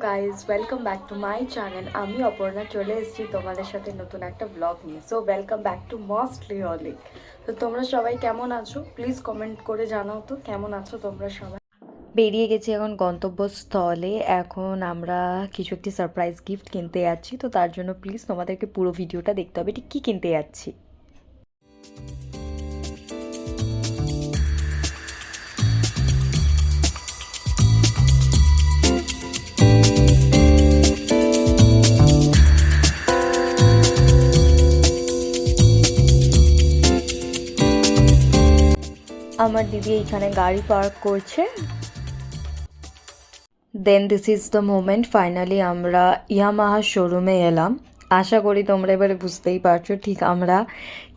Guys, welcome back to my channel. আমি অপর্ণা চলে এসেছি তোমাদের সাথে নতুন একটা ব্লগ নিয়ে। So welcome back to mostly Alik. তো তোমরা সবাই কেমন আছো প্লিজ কমেন্ট করে জানাও তো কেমন আছো তোমরা সবাই। বেরিয়ে গেছি এখন গন্তব্যস্থলে। এখন আমরা কিছু একটি সারপ্রাইজ গিফট কিনতে যাচ্ছি, তো তার জন্য প্লিজ তোমাদেরকে পুরো ভিডিওটা দেখতে হবে ঠিক কী কিনতে যাচ্ছি। আমার দিদি এইখানে গাড়ি পার্ক করছে। Then this is the moment, finally আমরা ইয়ামাহা শোরুমে এলাম। আশা করি তোমরা এবারে বুঝতেই পারছো ঠিক আমরা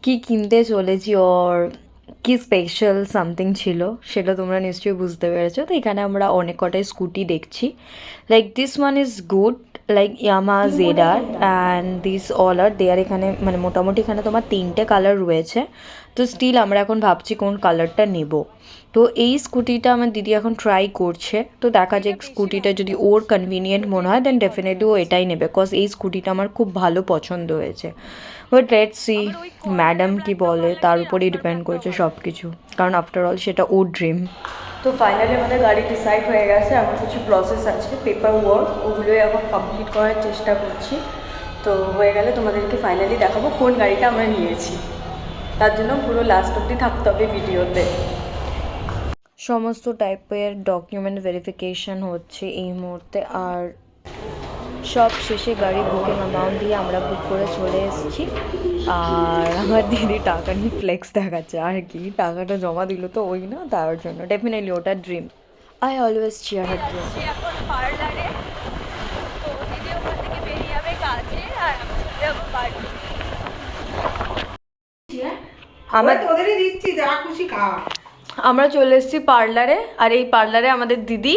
কি কিনতে চলেছি, ওর কি স্পেশাল সামথিং ছিল সেটা তোমরা নিশ্চয়ই বুঝতে পেরেছো। তো এখানে আমরা অনেক কটাই স্কুটি দেখছি। Like this one is good, like Yamaha জেডার and this all are there. এখানে মানে মোটামুটি এখানে তোমার 3টে কালার রয়েছে। তো স্টিল আমরা এখন ভাবছি কোন কালারটা নেব। তো এই স্কুটিটা আমার দিদি এখন ট্রাই করছে, তো দেখা যাক স্কুটিটা যদি ওর কনভিনিয়েন্ট মনে হয় দেন ডেফিনেটলি ও এটাই নেবে, বিকজ এই স্কুটিটা আমার খুব ভালো পছন্দ হয়েছে। বাট লেটস সি ম্যাডাম কি বলে, তার উপরেই ডিপেন্ড করছে সব কিছু, কারণ আফটার অল সেটা ওর ড্রিম। তো ফাইনালি আমাদের গাড়ি ডিসাইড হয়ে গেছে। আমার কিছু প্রসেস আছে, পেপার ওয়ার্ক, ওগুলোই এখন কমপ্লিট করার চেষ্টা করছি। তো হয়ে গেলে তোমাদেরকে ফাইনালি দেখাবো কোন গাড়িটা আমরা নিয়েছি। তার জন্য পুরো লাস্ট অবধি থাকতে হবে ভিডিওতে। সমস্ত টাইপের ডকুমেন্ট ভেরিফিকেশন হচ্ছে এই মুহূর্তে, আর সব শেষে গাড়ি বুকিং অ্যামাউন্ট দিয়ে আমরা বুক করে চলে এসেছি। আর আমার দিদি টাকা নিয়ে ফ্লেক্স দেখাচ্ছে আর কি, টাকাটা জমা দিল তো ওই না, তার জন্য ডেফিনেটলি ওটা dream. I always chair her dream. আমার তোদেরই দিচ্ছি, যা খুশি খা। আমরা চলে এসেছি পার্লারে, আর এই পার্লারে আমাদের দিদি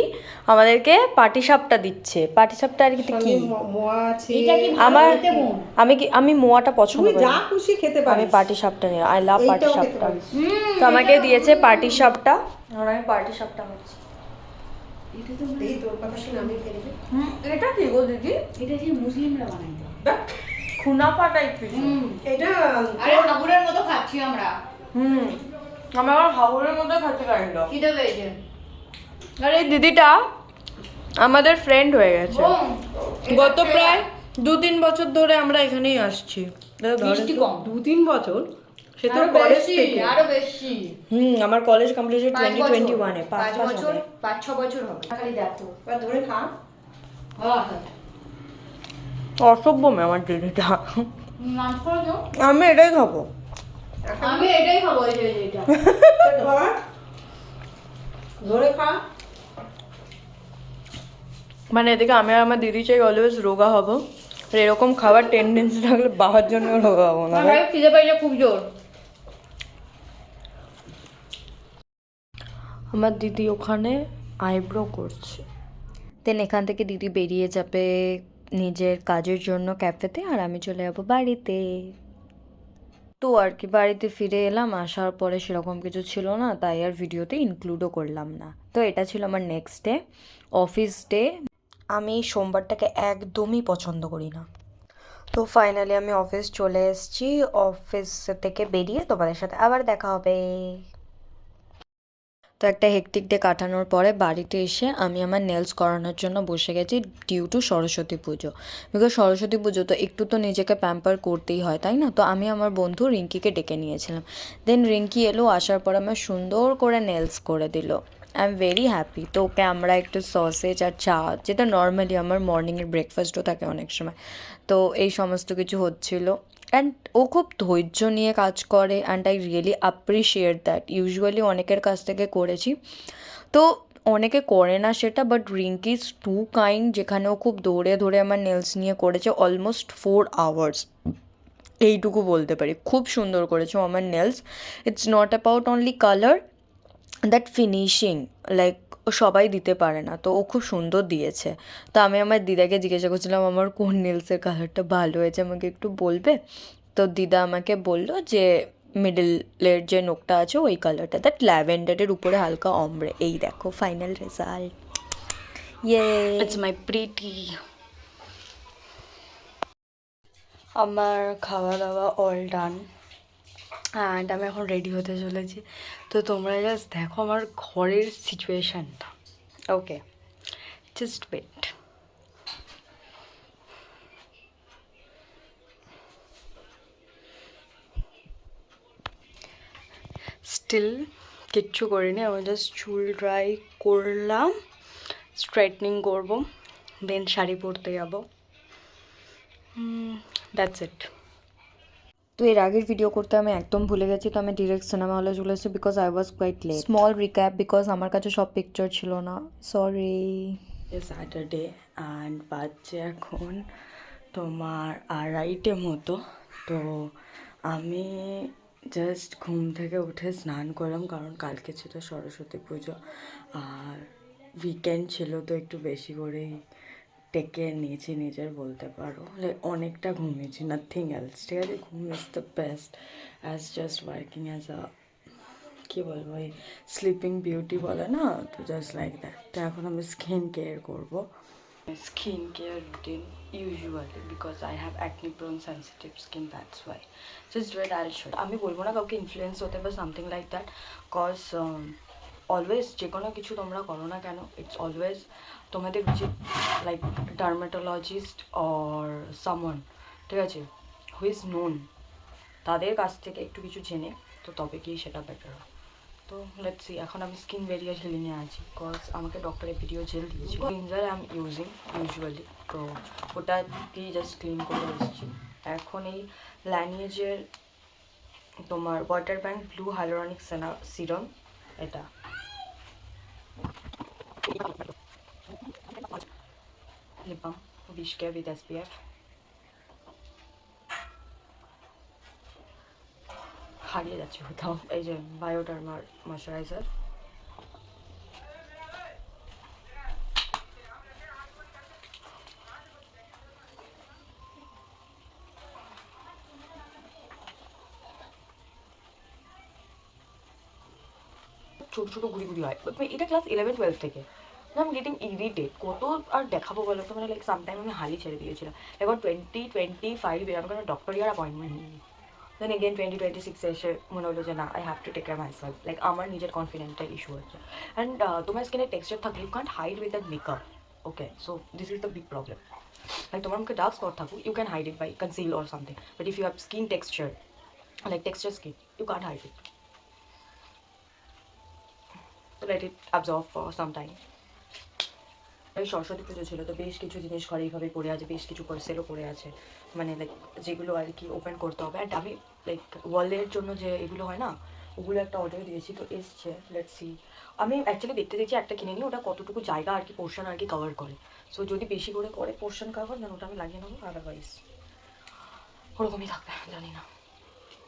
আমাদেরকে পাটিসাপটা দিচ্ছে। পাটিসাপটা আর কি আমার আমি মোয়াটা পছন্দ করি, যা খুশি খেতে পারি। আমি পাটিসাপটা নিই, আই লাভ পাটিসাপটা। তো আমাকে দিয়েছে পাটিসাপটা, আর আমি পাটিসাপটা খাচ্ছি। এটা কি গো দিদি? এটা কি মুসলিমরা বানায়? খুনা পাটাই এটা আরে হাবুরের মতো খাচ্ছি আমরা। আমি আমার হাবুরের মধ্যে খাচ্ছি কাইন্ডা। খিদে পেয়েছে। আর এই দিদিটা আমাদের ফ্রেন্ড হয়ে গেছে। গত প্রায় 2-3 বছর ধরে আমরা এখানেই আসছি। মিষ্টি কম। 2-3 বছর, সে তো কলেজ থেকে। আরো বেশি। আমার কলেজ কমপ্লিট 2021 এ, 5 বছর, 5-6 বছর হবে। খালি দেখো। এবার ধরে খা। অসভ্য মেয়ে আমার দিদিটা। নাচ করে দাও। আমি এটাই খাবো। আমি এটাই খাবো, এটা। ধর, ধরে খা। মানে এদিকে আমি আর আমার দিদি চাই অলওয়েজ রোগা হবো, আর এরকম খাবার টেন্ডেন্সি থাকলে বাবার জন্য রোগা হবো না। আমার খিদে পেয়েছে খুব জোর। আমার দিদি ওখানে আইব্রো করছে। দেন এখান থেকে দিদি বেরিয়ে যাবে নিজের কাজের জন্য ক্যাফেতে, আর আমি চলে যাবো বাড়িতে। তো আর কি বাড়িতে ফিরে এলাম, আসার পরে সেরকম কিছু ছিল না, তাই আর ভিডিওতে ইনক্লুডও করলাম না। তো এটা ছিল আমার নেক্সট ডে, অফিস ডে। আমি সোমবারটাকে একদমই পছন্দ করি না। তো ফাইনালি আমি অফিস চলে এসেছি। অফিস থেকে বেরিয়ে তোমাদের সাথে আবার দেখা হবে। তো একটা হেকটিক ডে কাটানোর পরে বাড়িতে এসে আমি আমার নেলস করানোর জন্য বসে গেছি, due to Saraswati Puja. Because Saraswati পুজো তো একটু তো নিজেকে প্যাম্পার করতেই হয়, তাই না? তো আমি আমার বন্ধু রিঙ্কিকে ডেকে নিয়েছিলাম। দেন রিঙ্কি এলো, আসার পর আমার সুন্দর করে নেলস করে দিল। I am very happy. তো ওকে আমরা একটু সসেজ আর চা, যেটা নর্মালি আমার মর্নিংয়ের ব্রেকফাস্টও থাকে অনেক সময়, তো এই সমস্ত কিছু হচ্ছিল। অ্যান্ড ও খুব ধৈর্য নিয়ে কাজ করে, and I really appreciate that. Usually অনেকের কাছ থেকে করেছি, তো অনেকে করে না সেটা, but Rinki is too kind, যেখানে ও খুব দৌড়ে ধরে আমার নেলস নিয়ে করেছে অলমোস্ট 4 hours, এইটুকু বলতে পারি। খুব সুন্দর করেছে ও আমার nails. It's not about only colour, that finishing, like সবাই দিতে পারে না, তো ও খুব সুন্দর দিয়েছে। তো আমি আমার দিদাকে জিজ্ঞাসা করছিলাম আমার কোন নেলসের কালারটা ভালো হয়েছে, আমাকে একটু বলবে? তো দিদা আমাকে বললো যে মিডলের যে নোকটা আছে ওই কালারটা, দ্যাট ল্যাভেন্ডারের উপরে হালকা অমব্রে। এই দেখো ফাইনাল রেজাল্ট, ইয়ে ইটস মাই প্রিটি। আমার খাওয়া দাওয়া অল ডান অ্যান্ড আমি এখন রেডি হতে চলেছি। তো তোমরা জাস্ট দেখো আমার ঘরের সিচুয়েশানটা। ওকে, জাস্ট ওয়েট। স্টিল কিচ্ছু করিনি, আমি জাস্ট চুল ড্রাই করলাম, স্ট্রেটনিং করবো, দেন শাড়ি পরতে যাবো। That's it. তো এর আগের ভিডিও করতে আমি একদম ভুলে গেছি, তো আমি ডিরেক্ট সিনেমা হলে চলে এসেছি because I was quite late. Small recap, because আমার কাছে সব পিকচার ছিল না, সরি। স্যাটারডে অ্যান্ড বাজছে এখন তোমার 2:30 মতো। তো আমি জাস্ট ঘুম থেকে উঠে স্নান করলাম, কারণ কালকে ছিল সরস্বতী পুজো আর উইকেন্ড ছিল, তো একটু বেশি করেই টেকে নিয়েছি নিজের, বলতে পারো অনেকটা ঘুমিয়েছি, নাথিং এলস। ঠিক আছে, ঘুম is the best as just working as a, কী বলবো, এই স্লিপিং বিউটি বলে না, তো জাস্ট লাইক দ্যাট। তো এখন আমি স্কিন কেয়ার করবো। Skin care routine usually, because I have acne prone sensitive skin, that's why. Just wait, I will show. আমি বলবো না কাউকে ইনফ্লুয়েন্স হতে বা something like that, cause always যে কোনো কিছু তোমরা করো না কেন, ইটস অলওয়েজ তোমাদের উচিত লাইক ডার্মাটোলজিস্ট অর সামওয়ান, ঠিক আছে, হু ইজ নোন, তাদের কাছ থেকে একটু কিছু জেনে তো তবে গিয়ে সেটা বেটার হয়। তো লেটস সি। এখন আমি স্কিন ব্যারিয়ার হিলিংয়ে আছি, কজ আমাকে ডক্টরের ভিডিও জেল দিয়েছি, cleanser I am using usually, তো ওটা দিয়ে জাস্ট ক্লিন করে এসেছি। এখন এই ল্যানিয়েজের তোমার water bank blue hyaluronic serum, এটা lip balm 20 K with SPF। হারিয়ে যাচ্ছে কোথাও। এই যে বায়োডার্মার ময়শ্চারাইজার, ছোটো ছোটো ঘুরি ঘুরি হয়, এটা ক্লাস 11-12 থেকে। আই এম গেটিং ইরিটেড, কত আর দেখাবো বলো তো, মানে লাইক সামটাইম আমি হালি ছেড়ে দিয়েছিলাম। এখন 2025-এ আমি কোনো ডক্টর ইয়ার অ্যাপয়েন্টমেন্ট নিই, দেন এগেন 2026-এ এসে মনে হলো যে না, I have to take care myself, like আমার নিজের কনফিডেন্টের ইস্যু হচ্ছে। অ্যান্ড তোমার স্কিনের টেক্সচার থাকলে you can't hide with that makeup, okay, so this is the big problem. Like তোমার মুখে ডার্ক স্পট থাকুক, you can hide it by conceal or something, but if you have skin texture, like texture skin, you can't hide it, let it absorb for some time. এই সরস্বতী পুজো ছিল, তো বেশ কিছু জিনিস ঘরে এইভাবে পড়ে আছে, বেশ কিছু সেলও পড়ে আছে, মানে লাইক যেগুলো আর কি ওপেন করতে হবে। অ্যান্ড আমি লাইক ওয়ালের জন্য যে এগুলো হয় না, ওগুলো একটা অর্ডার দিয়েছি, তো এসছে, লেটস সি। আমি অ্যাকচুয়ালি দেখতে দেখছি একটা কিনে নিই, ওটা কতটুকু জায়গা আর কি পোর্শন আর কি কভার করে। সো যদি বেশি করে পোর্শন কভার, দেন ওটা আমি লাগিয়ে নেবো, আদারওয়াইজ ওরকমই থাকবে, জানি না।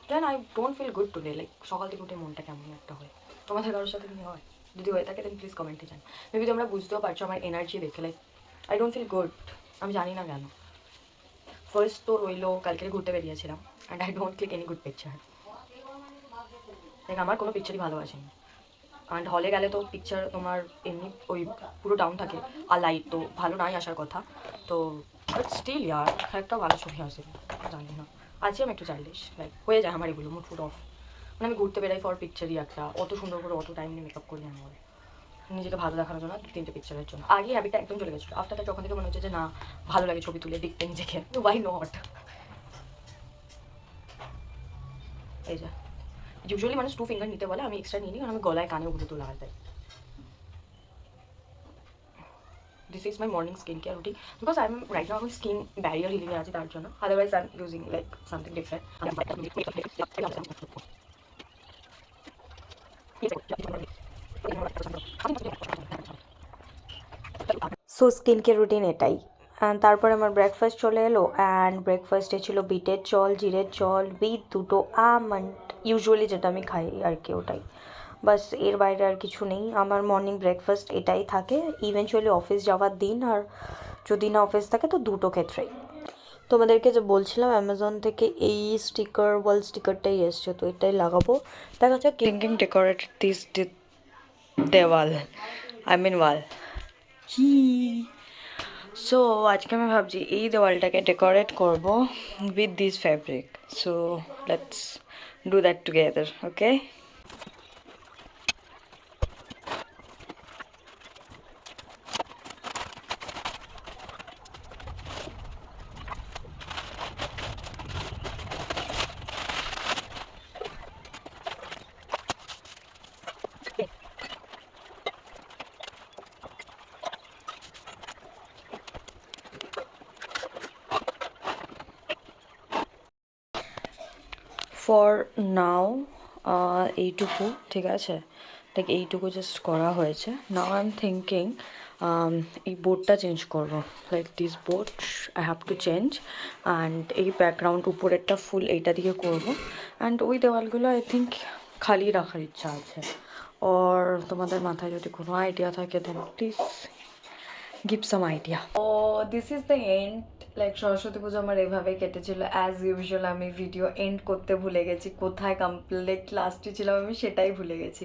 Then I don't feel good today, like সকাল থেকে উঠে মনটা কেমন একটা হয়। তোমাদের কারোর সাথে কি হয়? যদি হয়ে থাকে দেন প্লিজ কমেন্টে জান। মেবি তোমরা বুঝতেও পারছো আমার এনার্জি দেখে, like I don't feel good, আমি জানি না কেন। ফার্স্ট তো রইলো কালকে ঘুরতে বেরিয়েছিলাম, and I don't click any good picture, like আমার কোনো পিকচারই ভালো আসেনি। অ্যান্ড হলে গেলে তো পিকচার তোমার এমনি ওই পুরো ডাউন থাকে আর লাইট তো ভালো নাই আসার কথা, তো বাট স্টিল ইয়ার একটা ভালো ছবি আসে, জানি না। আজকে আমি একটু চাইলিশ, লাইক হয়ে যায় আমার এগুলো মুড ফুড অফ, মানে আমি ঘুরতে বেরাই ফর পিকচারই একটা, অত সুন্দর করে অত টাইম নিয়ে মেকআপ করি আমি, নিজেকে ভালো দেখানোর জন্য 2-3টে পিকচারের জন্য। আগে হ্যাবিটটা একদম চলে গেছিলো, আফটার দ্যাট যখন থেকে মনে হচ্ছে যে না ভালো লাগে ছবি তুলে দেখতে নিজেকে, তো ওয়াই নট। এই যে ইউজুয়ালি মানুষ 2 ফিঙ্গার নিতে বলে, আমি এক্সট্রা নিই, কারণ আমি গলায় কানে ওগুলো তো লাগাতে। This is my morning skincare routine because I'm right now skin barrier healing আছে তার জন্য, otherwise I'm using like something different. So skin care routine এটাই। অ্যান্ড তারপরে আমার ব্রেকফাস্ট চলে এলো, অ্যান্ড ব্রেকফাস্টে ছিল বিটের জল, জিরের জল উইথ 2টো আমন্ড, ইউজুয়ালি যেটা আমি খাই আর কি ওটাই, বাস এর বাইরে আর কিছু নেই। আমার মর্নিং ব্রেকফাস্ট এটাই থাকে ইভেনচুয়ালি অফিস যাওয়ার দিন, আর যদি না অফিস থাকে তো দুটো ক্ষেত্রেই। তোমাদেরকে যে বলছিলাম অ্যামাজন থেকে এই স্টিকার, ওয়াল স্টিকারটাই এসছে, তো এটাই লাগাবো। দেখা যাক। থিঙ্কিং ডেকোরেট দিস দেওয়াল, আই মিন ওয়াল। কি সো আজকে আমি ভাবছি এই দেওয়ালটাকে ডেকোরেট করব with this fabric, so let's do that together, okay? For now এইটুকু ঠিক আছে, লাইক এইটুকু জাস্ট করা হয়েছে। নাও আই এম থিঙ্কিং এই বোর্ডটা চেঞ্জ করবো, like this bored I have to change. And এই ব্যাকগ্রাউন্ড উপরেরটা ফুল এইটা দিয়ে করবো। অ্যান্ড ওই দেওয়ালগুলো আই থিঙ্ক খালি রাখার ইচ্ছা আছে। ওর তোমাদের মাথায় যদি কোনো আইডিয়া থাকে then please give some idea. Oh this is the end, like Saraswati Puja আমার এভাবে কেটেছিল। অ্যাজ ইউজুয়াল আমি ভিডিও এন্ড করতে ভুলে গেছি, কোথায় কমপ্লিট লাস্টে ছিলাম আমি সেটাই ভুলে গেছি।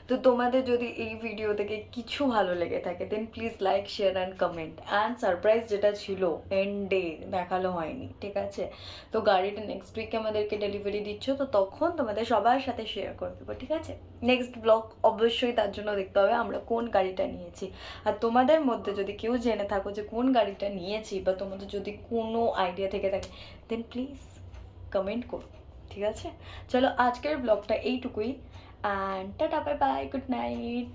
তো তোমাদের যদি এই ভিডিও থেকে কিছু ভালো লেগে থাকে then please like, share and comment. And surprise যেটা ছিল এন্ডে দেখালো হয়নি, ঠিক আছে? তো গাড়িটা নেক্সট উইকে আমাদেরকে ডেলিভারি দিচ্ছ, তো তখন তোমাদের সবার সাথে শেয়ার করে দেবো, ঠিক আছে? নেক্সট ব্লগ অবশ্যই তার জন্য দেখতে হবে আমরা কোন গাড়িটা নিয়েছি। আর তোমাদের মধ্যে যদি কেউ জেনে থাকো যে কোন গাড়িটা নিয়েছি, বা তোমাদের যদি কোনো আইডিয়া থেকে থাকে দেন প্লিজ কমেন্ট করো, ঠিক আছে? চলো আজকের ব্লগটা এইটুকুই, and tata, bye bye, good night.